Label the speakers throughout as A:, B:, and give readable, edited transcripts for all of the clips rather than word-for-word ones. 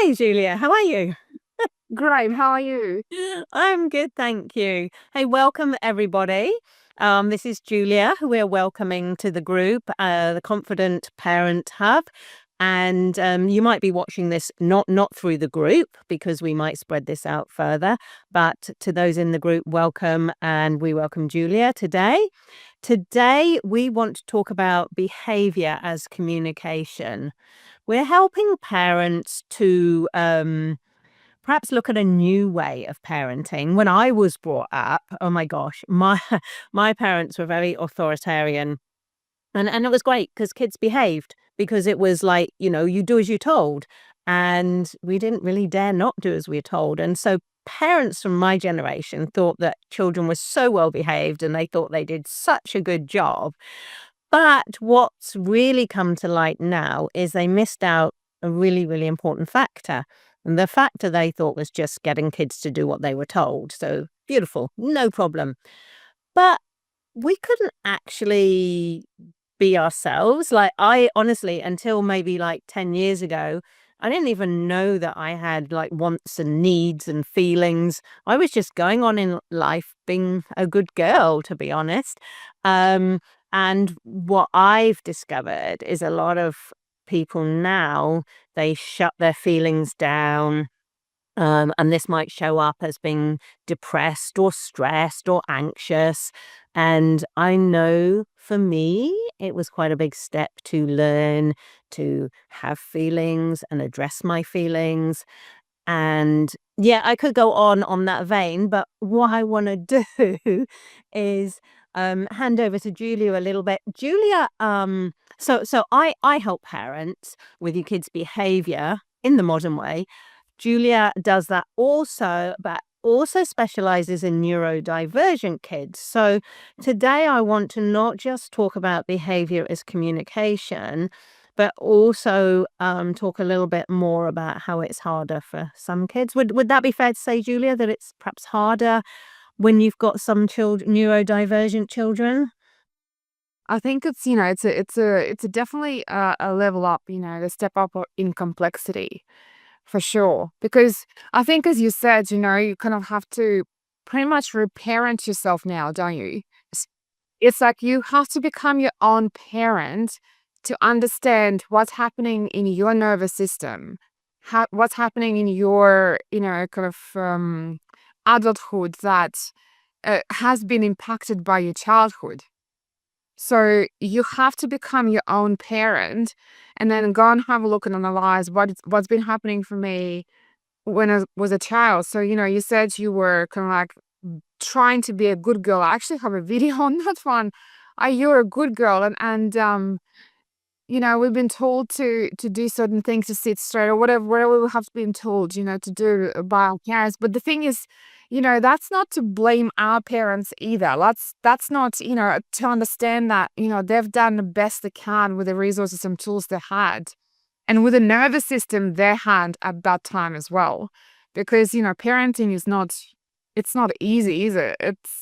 A: Hi, Julia. How are you?
B: Great, how are you?
A: I'm good, thank you. Hey, welcome everybody. This is Julia, who we're welcoming to the group, the Confident Parent Hub. And you might be watching this not through the group because we might spread this out further. But to those in the group, welcome, and we welcome Julia today. Today, we want to talk about behaviour as communication. We're helping parents to perhaps look at a new way of parenting. When I was brought up, oh my gosh, my my parents were very authoritarian, and it was great because kids behaved because it was like, you do as you're told, and we didn't really dare not do as we were told. And so parents from my generation thought that children were so well behaved and they thought they did such a good job. But what's really come to light now is they missed out a really, really important factor. And the factor they thought was just getting kids to do what they were told. So beautiful, no problem. But we couldn't actually be ourselves. Like, I honestly, until maybe like 10 years ago, I didn't even know that I had like wants and needs and feelings. I was just going on in life being a good girl, to be honest. Um, and what I've discovered is a lot of people now, they shut their feelings down, and this might show up as being depressed or stressed or anxious. And I know for me, it was quite a big step to learn to have feelings and address my feelings. And yeah, I could go on that vein, but what I want to do is hand over to Julia a little bit. Julia, so I help parents with your kids' behavior in the modern way. Julia does that also, but also specializes in neurodivergent kids. So today I want to not just talk about behavior as communication, but also talk a little bit more about how it's harder for some kids. Would that be fair to say, Julia, that it's perhaps harder when you've got some neurodivergent children?
B: I think it's definitely a level up, the step up in complexity for sure. Because I think, as you said, you kind of have to pretty much reparent yourself now, don't you? S- It's like you have to become your own parent to understand what's happening in your nervous system, what's happening in your, kind of adulthood that has been impacted by your childhood. So you have to become your own parent and then go and have a look and analyze what's been happening for me when I was a child. So, you said you were kind of like trying to be a good girl. I actually have a video on that one. You're a good girl, and we've been told to do certain things, to sit straight or whatever we have been told, to do by our parents. But the thing is, that's not to blame our parents either. That's not, to understand that, they've done the best they can with the resources and tools they had. And with the nervous system they had at that time as well. Because, parenting is not it's not easy, is it?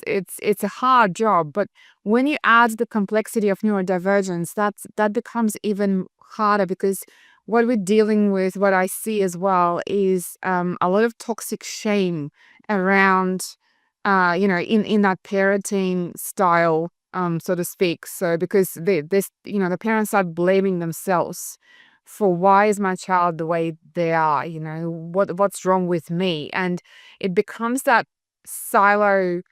B: It's a hard job. But when you add the complexity of neurodivergence, that becomes even harder because what we're dealing with, what I see as well, is a lot of toxic shame around, in that parenting style, so to speak. So because the parents are blaming themselves for why is my child the way they are, what's wrong with me, and it becomes that silo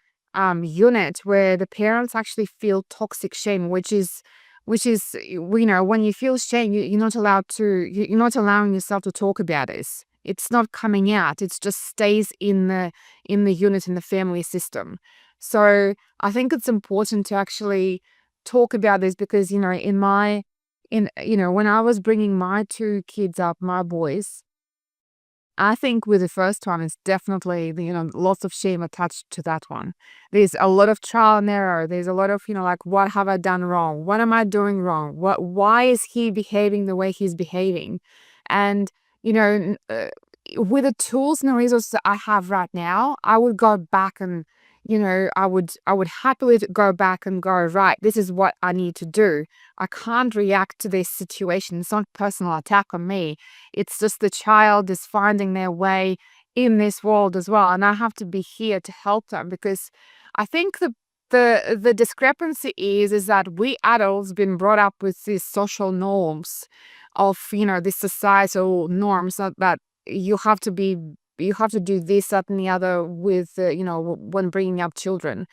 B: unit where the parents actually feel toxic shame, which is when you feel shame, you're not you're not allowing yourself to talk about this. It's not coming out. It just stays in the unit, in the family system. So I think it's important to actually talk about this because when I was bringing my two kids up, my boys, I think with the first one, it's definitely, lots of shame attached to that one. There's a lot of trial and error. There's a lot of, like, what have I done wrong? What am I doing wrong? Why is he behaving the way he's behaving? And, with the tools and the resources that I have right now, I would go back and, I would happily go back and go, right, this is what I need to do. I can't react to this situation. It's not a personal attack on me. It's just the child is finding their way in this world as well. And I have to be here to help them, because I think the discrepancy is that we adults been brought up with these social norms of, these societal norms that you have to be you have to do this, that, and the other with, when bringing up children.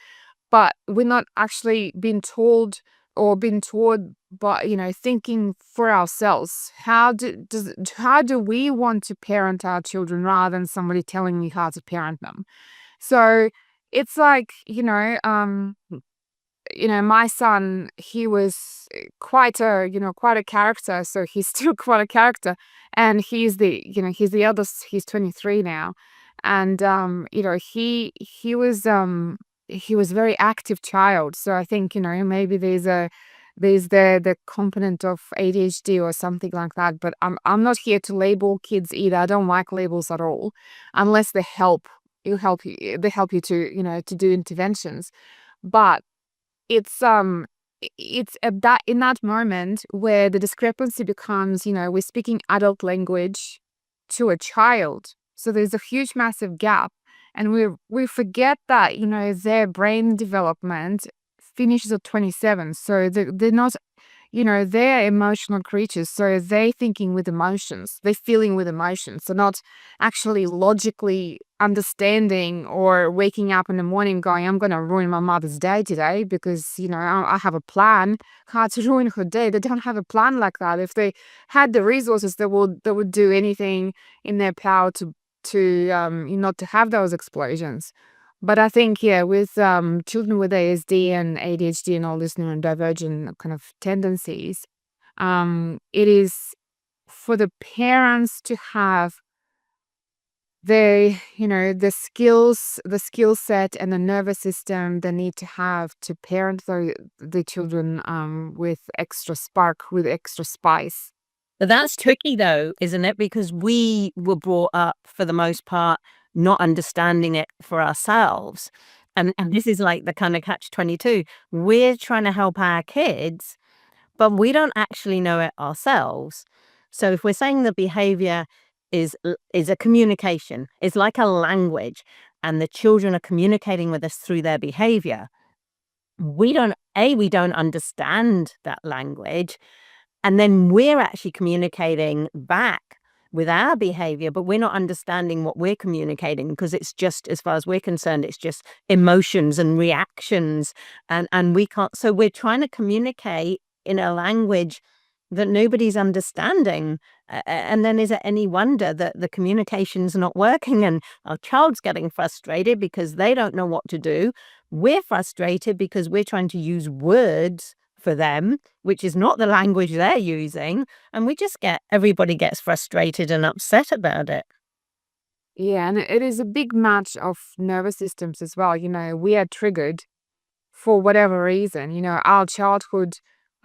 B: But we're not actually being told or being taught, but, thinking for ourselves. How do we want to parent our children rather than somebody telling me how to parent them? So it's like, my son, he was quite a character. So he's still quite a character, and he's the eldest. He's 23 now, and he was a very active child. So I think maybe there's the component of ADHD or something like that. But I'm not here to label kids either. I don't like labels at all, unless they help you to do interventions. But it's at that in that moment where the discrepancy becomes, we're speaking adult language to a child. So there's a huge massive gap, and we forget that, their brain development finishes at 27. So they're not, they're emotional creatures. So they're thinking with emotions, they're feeling with emotions. So not actually logically understanding or waking up in the morning going, I'm going to ruin my mother's day today because, I have a plan how to ruin her day. They don't have a plan like that. If they had the resources, they would do anything in their power not to have those explosions. But I think, yeah, with children with ASD and ADHD and all these neurodivergent kind of tendencies, it is for the parents to have the skill set and the nervous system they need to have to parent the children with extra spark, with extra spice.
A: But that's tricky though, isn't it? Because we were brought up for the most part not understanding it for ourselves. And this is like the kind of catch-22. We're trying to help our kids, but we don't actually know it ourselves. So if we're saying the behavior is a communication, it's like a language, and the children are communicating with us through their behavior, we don't understand that language, and then we're actually communicating back with our behavior, but we're not understanding what we're communicating, because it's just, as far as we're concerned, it's just emotions and reactions. And we can't, so we're trying to communicate in a language that nobody's understanding. And then is it any wonder that the communication's not working and our child's getting frustrated because they don't know what to do? We're frustrated because we're trying to use words for them, which is not the language they're using. And everybody gets frustrated and upset about it.
B: Yeah, and it is a big match of nervous systems as well. We are triggered for whatever reason. Our childhood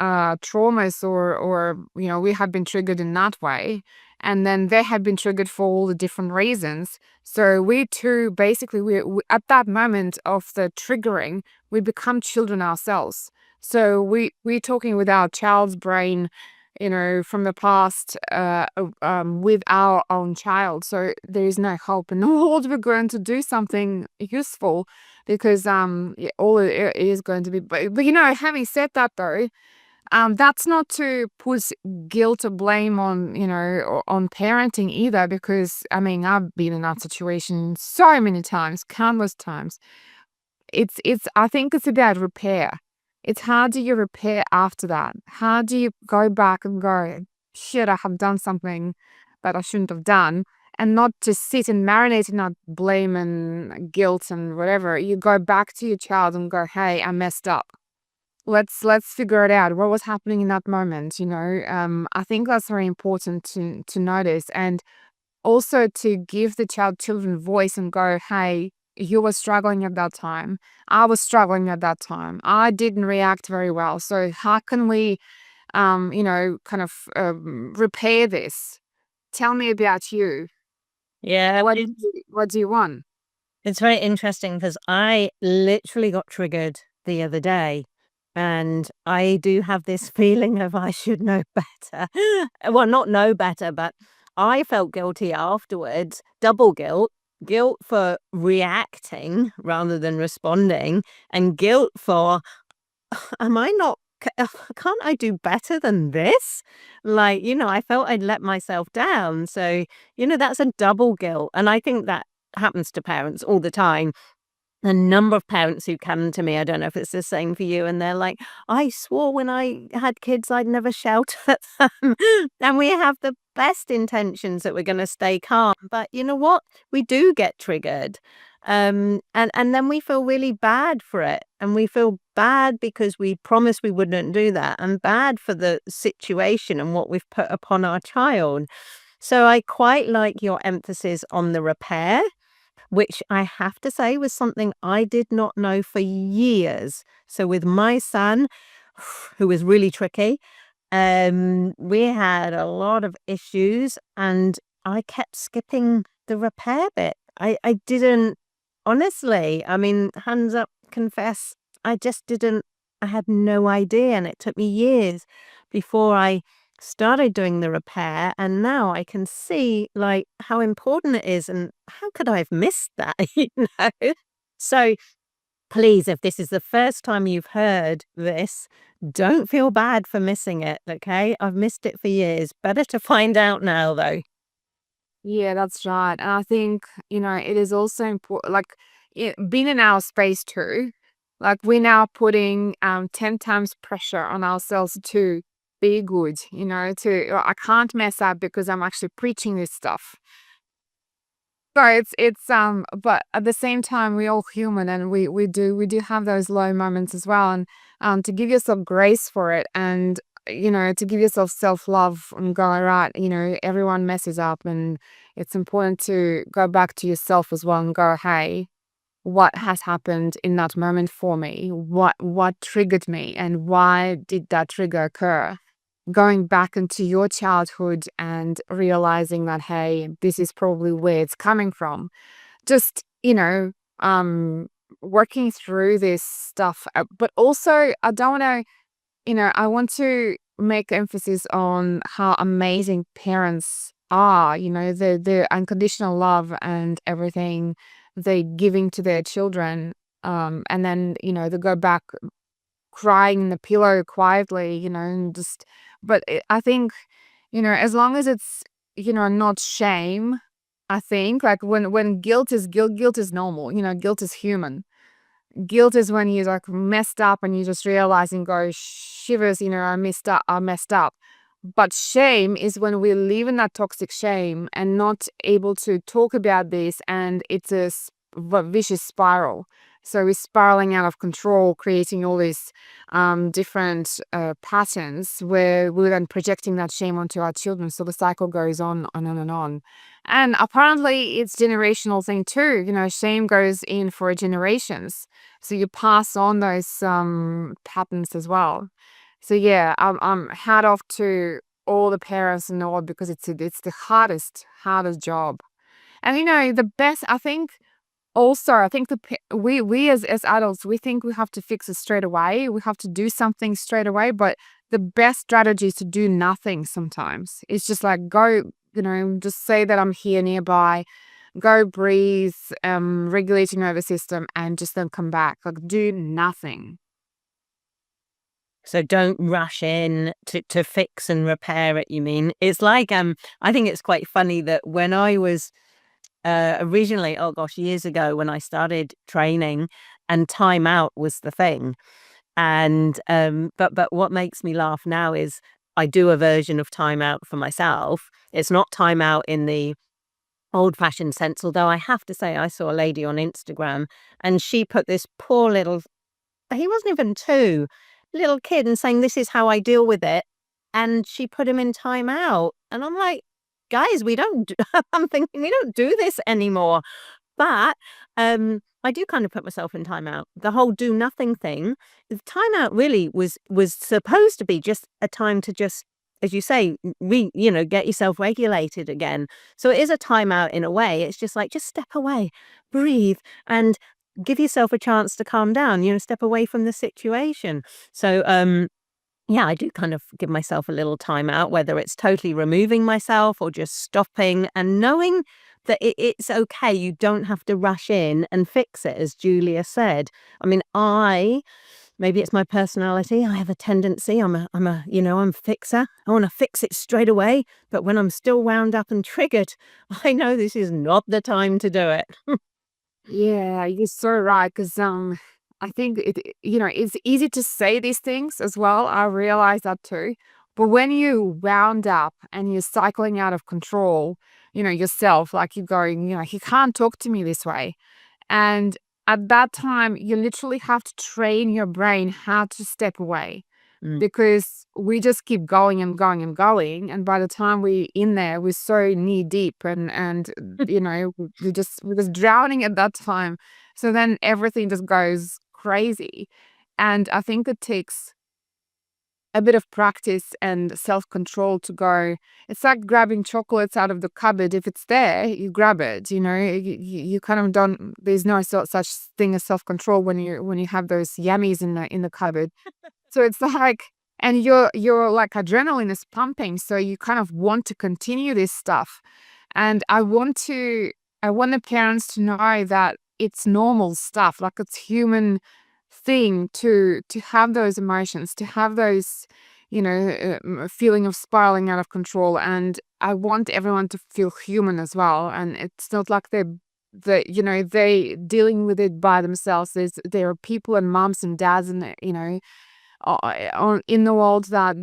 B: traumas, or we have been triggered in that way, and then they have been triggered for all the different reasons. So we too, basically, we at that moment of the triggering, we become children ourselves. So we're talking with our child's brain, from the past, with our own child. So there is no hope in the world we're going to do something useful, because yeah, all it is going to be. But having said that though, that's not to put guilt or blame on, on parenting either, because I mean, I've been in that situation so many times, countless times. I think it's about repair. It's how do you repair after that? How do you go back and go, shit, I have done something that I shouldn't have done, and not to sit and marinate in that blame and guilt and whatever. You go back to your child and go, hey, I messed up. Let's figure it out. What was happening in that moment? I think that's very important to notice, and also to give the children voice and go, hey, you were struggling at that time. I was struggling at that time. I didn't react very well. So how can we, kind of repair this? Tell me about you.
A: Yeah,
B: What do you want?
A: It's very interesting because I literally got triggered the other day, and I do have this feeling of I should know better. Well, not know better, but I felt guilty afterwards, double guilt. Guilt for reacting rather than responding, and guilt for, am I not, can't I do better than this? Like, I felt I'd let myself down. So, that's a double guilt. And I think that happens to parents all the time. A number of parents who come to me, I don't know if it's the same for you, and they're like, "I swore when I had kids I'd never shout at them." And we have the best intentions that we're gonna stay calm, but you know what? We do get triggered. And then we feel really bad for it, and we feel bad because we promised we wouldn't do that, and bad for the situation and what we've put upon our child. So I quite like your emphasis on the repair, which I have to say was something I did not know for years. So with my son, who was really tricky, we had a lot of issues and I kept skipping the repair bit. I didn't, honestly, I mean, hands up, confess, I just didn't, I had no idea. And it took me years before I started doing the repair. And now I can see like how important it is and how could I have missed that, know? So please, if this is the first time you've heard this, don't feel bad for missing it, okay? I've missed it for years. Better to find out now, though.
B: Yeah, that's right. And I think, it is also important, like, being in our space too. Like, we're now putting 10 times pressure on ourselves to be good, I can't mess up because I'm actually preaching this stuff. So but at the same time, we're all human and we do have those low moments as well. And to give yourself grace for it and, to give yourself self-love and go, all right, everyone messes up and it's important to go back to yourself as well and go, hey, what has happened in that moment for me? What triggered me and why did that trigger occur? Going back into your childhood and realizing that, hey, this is probably where it's coming from. Just, working through this stuff. But also, I don't want to, I want to make emphasis on how amazing parents are, the unconditional love and everything they're giving to their children. And then, they go back crying in the pillow quietly, and just, but I think, as long as it's, not shame, I think like when guilt is normal, guilt is human. Guilt is when you like messed up and you just realize and go shivers, I messed up. But shame is when we live in that toxic shame and not able to talk about this, and it's a vicious spiral. So we're spiraling out of control, creating all these different patterns where we're then projecting that shame onto our children. So the cycle goes on and on and on. And apparently it's generational thing too. Shame goes in for generations. So you pass on those patterns as well. So yeah, I'm hat off to all the parents in the world because it's the hardest job. And the best, I think, also I think we as adults, we think we have to fix it straight away. We have to do something straight away, but the best strategy is to do nothing sometimes. It's just like go, just say that I'm here nearby, go breathe, regulate your nervous system and just then come back. Like do nothing.
A: So don't rush in to fix and repair it, you mean? It's like, I think it's quite funny that when I was originally, oh gosh, years ago when I started training and time out was the thing. And but what makes me laugh now is I do a version of time out for myself. It's not time out in the old-fashioned sense, although I have to say I saw a lady on Instagram and she put this poor little, he wasn't even 2, little kid, and saying, "This is how I deal with it," and she put him in timeout, and I'm like, "Guys, we don't do I'm thinking, "We don't do this anymore." But, I do kind of put myself in timeout. The whole do nothing thing, the timeout really was supposed to be just a time to just as you say, get yourself regulated again. So it is a timeout in a way. It's just like, just step away, breathe, and give yourself a chance to calm down, step away from the situation. So, yeah, I do kind of give myself a little time out, whether it's totally removing myself or just stopping and knowing that it's okay. You don't have to rush in and fix it, as Julia said. I mean, maybe it's my personality. I have a tendency. I'm a fixer. I want to fix it straight away. But when I'm still wound up and triggered, I know this is not the time to do it.
B: Yeah, you're so right. Because I think it's easy to say these things as well. I realize that too. But when you wound up and you're cycling out of control, yourself, like you're going, he can't talk to me this way. And at that time, you literally have to train your brain how to step away,
A: Mm.
B: because we just keep going and going and going. And by the time we're in there, we're so knee deep, and we're just drowning at that time. So then everything just goes crazy. And I think it takes a bit of practice and self-control to go. It's like grabbing chocolates out of the cupboard. If it's there, you grab it. You kind of don't. There's no such thing as self-control when you have those yummies in the cupboard. So it's like, and your like adrenaline is pumping, so you kind of want to continue this stuff. And I want the parents to know that it's normal stuff, like it's human thing to have those emotions, to have those, feeling of spiraling out of control. And I want everyone to feel human as well. And it's not like they dealing with it by themselves. There are people and moms and dads and in the world that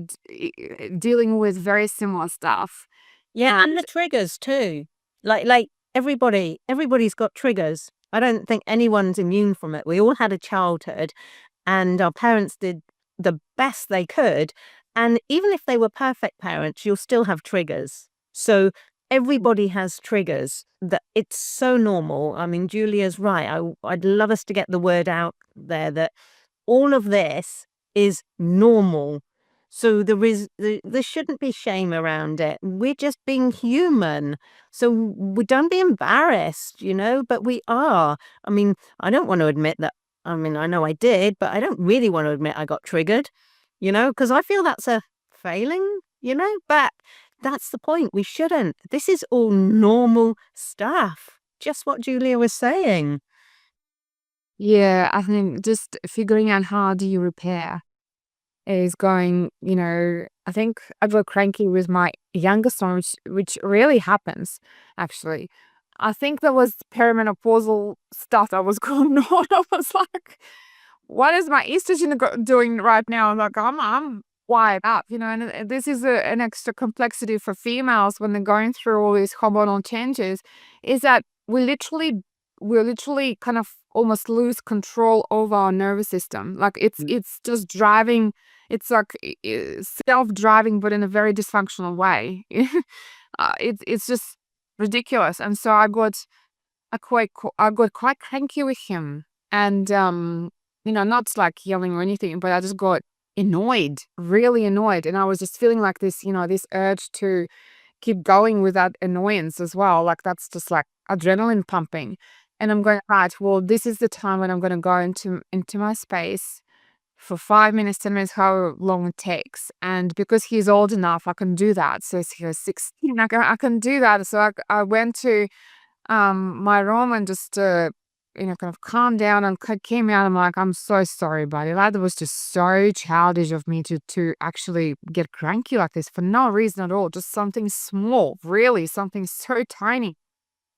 B: dealing with very similar stuff.
A: Yeah, and
B: And
A: the triggers too. Like everybody's got triggers. I don't think anyone's immune from it. We all had a childhood and our parents did the best they could. And even if they were perfect parents, you'll still have triggers. So everybody has triggers. That it's so normal. I mean, Julia's right. I'd love us to get the word out there that all of this is normal. So there shouldn't be shame around it. We're just being human. So we don't be embarrassed, but we are. I mean, I don't want to admit that. I mean, I know I did, but I don't really want to admit I got triggered, because I feel that's a failing, but that's the point. We shouldn't. This is all normal stuff. Just what Julia was saying.
B: yeah, I think just figuring out how do you repair is going, I think I got cranky with my youngest one, which really happens, actually. I think there was perimenopausal stuff that was going on. I was like, what is my estrogen doing right now? I'm like, I'm wired up, and this is an extra complexity for females when they're going through all these hormonal changes, is that we literally kind of almost lose control over our nervous system. Like it's just driving. It's like self-driving, but in a very dysfunctional way. It's just ridiculous. And so I got quite cranky with him, and not like yelling or anything, but I just got annoyed, really annoyed, and I was just feeling like this urge to keep going with that annoyance as well. Like that's just like adrenaline pumping, and I'm going, right. Well, this is the time when I'm going to go into my space for 5 minutes, 10 minutes, however long it takes. And because he's old enough, I can do that. So he was 16. I can do that. So I went to my room and just kind of calmed down and came out. I'm like, I'm so sorry, buddy. Like, that was just so childish of me to actually get cranky like this for no reason at all. Just something small, really, something so tiny.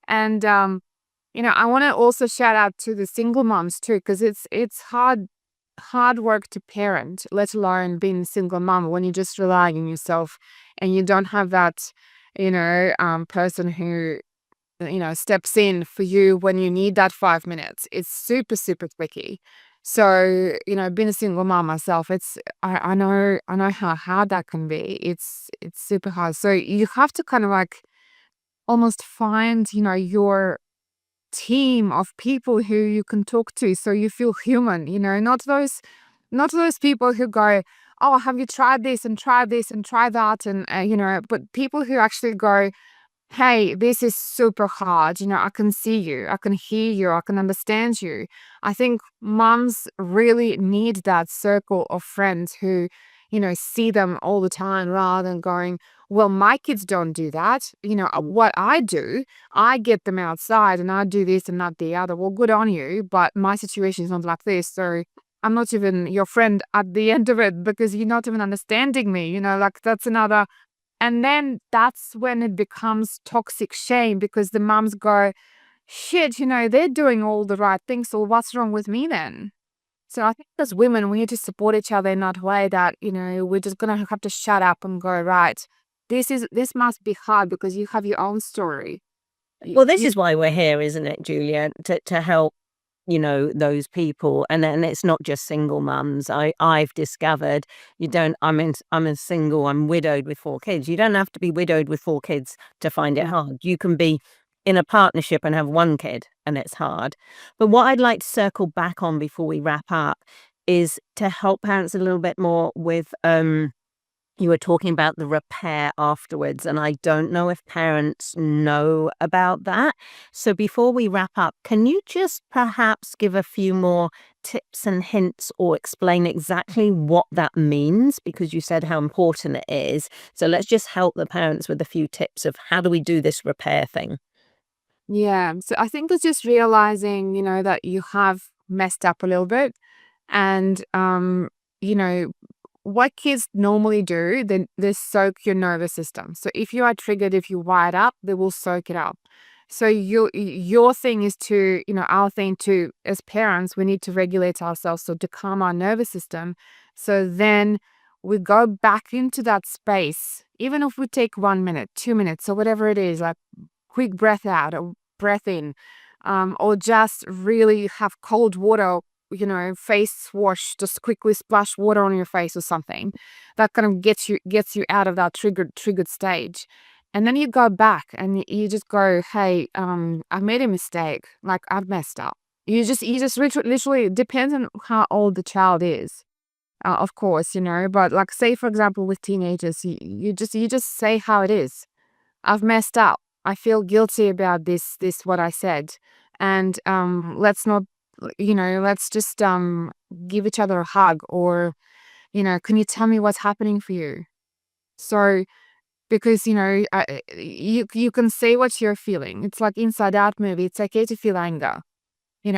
B: And I want to also shout out to the single moms too, because it's hard work to parent, let alone being a single mom when you're just relying on yourself and you don't have that, person who steps in for you when you need that 5 minutes. It's super, super tricky. So, being a single mom myself, I know how hard that can be. It's super hard. So you have to kind of like almost find, your team of people who you can talk to so you feel human, not those people who go, oh, have you tried this and tried this and tried that? And, but people who actually go, hey, this is super hard. I can see you, I can hear you, I can understand you. I think moms really need that circle of friends who, see them all the time rather than going, well, my kids don't do that. What I do, I get them outside and I do this and not the other. Well, good on you, but my situation is not like this. So I'm not even your friend at the end of it because you're not even understanding me. Like that's another, and then that's when it becomes toxic shame because the mums go, shit, they're doing all the right things. So what's wrong with me then? So I think as women, we need to support each other in that way that, we're just going to have to shut up and go, right, this must be hard because you have your own story.
A: Well, this is why we're here, isn't it, Julia? To help, those people. And then it's not just single mums. I've discovered you don't, I'm a single, I'm widowed with 4 kids. You don't have to be widowed with 4 kids to find it
B: Yeah.
A: hard. You can be in a partnership and have 1 kid and it's hard. But what I'd like to circle back on before we wrap up is to help parents a little bit more with, you were talking about the repair afterwards, and I don't know if parents know about that. So before we wrap up, can you just perhaps give a few more tips and hints or explain exactly what that means? Because you said how important it is. So let's just help the parents with a few tips of how do we do this repair thing?
B: Yeah. So I think it's just realizing, that you have messed up a little bit and, you know, what kids normally do, they soak your nervous system. So if you are triggered, if you wire up, they will soak it up. So your thing is to, our thing to, as parents, we need to regulate ourselves. So to calm our nervous system. So then we go back into that space, even if we take 1 minute, 2 minutes, or whatever it is, like quick breath out or breath in, or just really have cold water, face wash, just quickly splash water on your face or something that kind of gets you out of that triggered stage. And then you go back and you just go, hey, I made a mistake, like I've messed up. You just literally, it depends on how old the child is, of course, but like say for example with teenagers, you just say how it is. I've messed up. I feel guilty about this what I said. And let's not, let's just give each other a hug, or, can you tell me what's happening for you? So because you can say what you're feeling. It's like Inside Out movie. It's okay to feel anger.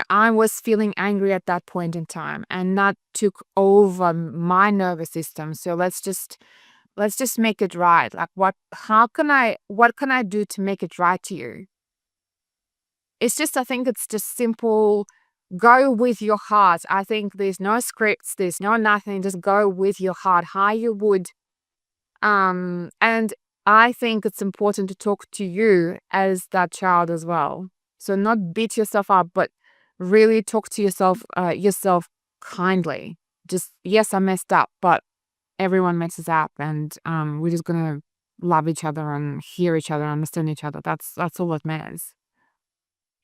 B: I was feeling angry at that point in time and that took over my nervous system. So let's just make it right. Like what can I do to make it right to you? It's just, I think it's just simple. Go with your heart. I think there's no scripts, there's no nothing. Just go with your heart, how you would. And I think it's important to talk to you as that child as well. So not beat yourself up, but really talk to yourself kindly. Just, yes, I messed up, but everyone messes up, and we're just gonna love each other and hear each other, understand each other. That's all that matters.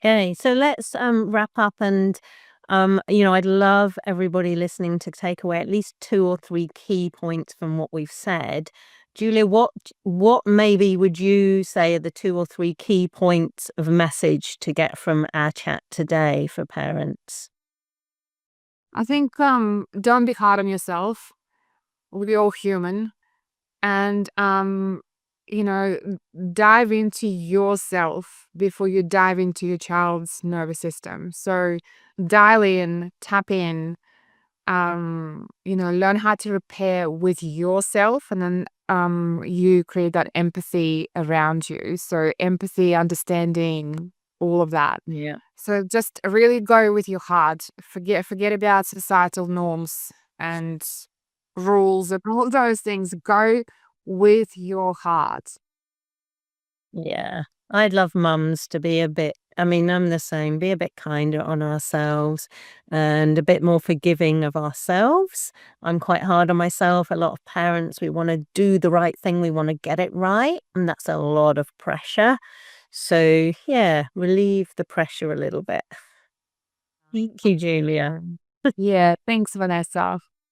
A: Okay, so let's wrap up and I'd love everybody listening to take away at least 2 or 3 key points from what we've said. Julia, what maybe would you say are the 2 or 3 key points of message to get from our chat today for parents?
B: I think don't be hard on yourself. We're all human, and you know dive into yourself before you dive into your child's nervous system. So dial in, tap in, learn how to repair with yourself, and then you create that empathy around you. So empathy, understanding, all of that.
A: Yeah.
B: So just really go with your heart. Forget about societal norms and rules and all those things. Go with your heart.
A: Yeah. I'd love mums to be a bit, I mean, I'm the same, be a bit kinder on ourselves and a bit more forgiving of ourselves. I'm quite hard on myself. A lot of parents, we want to do the right thing, we want to get it right, and that's a lot of pressure. So, yeah, relieve the pressure a little bit. Thank you, Julia.
B: Yeah, thanks, Vanessa.